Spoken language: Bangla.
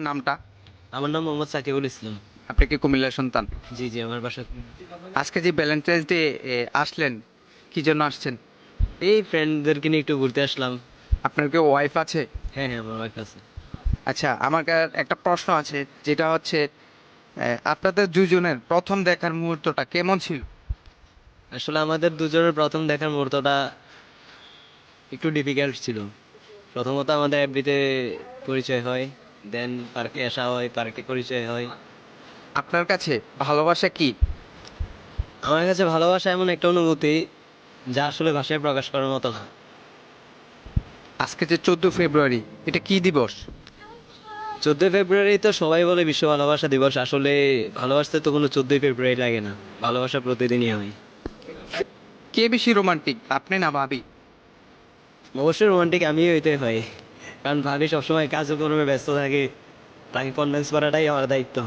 নামটা? আমার নাম মোহাম্মদ সাকিবুল ইসলাম। আপনি কি কুমিল্লার সন্তান? জি, জি, আমার বাসা আজকে যে ভ্যালেন্টাইন্স ডে আসলেন, কি জন্য আসছেন? এই ফ্রেন্ডদেরকে নিয়ে একটু ঘুরতে আসলাম। আপনার কি ওয়াইফ আছে? হ্যাঁ, হ্যাঁ, আমার ওয়াইফ আছে। আচ্ছা, আমার একটা প্রশ্ন আছে, যেটা হচ্ছে আপনাদের দুজনের প্রথম দেখার মুহূর্তটা কেমন ছিল? আসলে আমাদের দুজনের প্রথম দেখার মুহূর্তটা একটু ডিফিকাল্ট ছিল। প্রথমত আমাদের এফবিতে পরিচয় হয়, দেন পার্কে আসা হয়, পার্কে পরিচয় হয়। আপনার কাছে ভালোবাসা কি? আমার কাছে ভালোবাসা এমন একটা অনুভূতি যা আসলে ভাষায় প্রকাশ করার মতো না। আজকে যে 14 ফেব্রুয়ারি, এটা কি দিবস? 14 ফেব্রুয়ারি তো সবাই বলে বিশ্ব ভালোবাসা দিবস। আসলে ভালোবাসতে তো কোনো 14 ফেব্রুয়ারি লাগে না, ভালোবাসা প্রতিদিনই হয়। কে বেশি রোমান্টিক, আপনি না ভাবি? অবশ্যই রোমান্টিক আমি হইতে হয়, কারণ ভাবি সবসময় কাজকর্মে ব্যস্ত থাকে, তাকে কনভিন্স করাটাই আমার দায়িত্ব।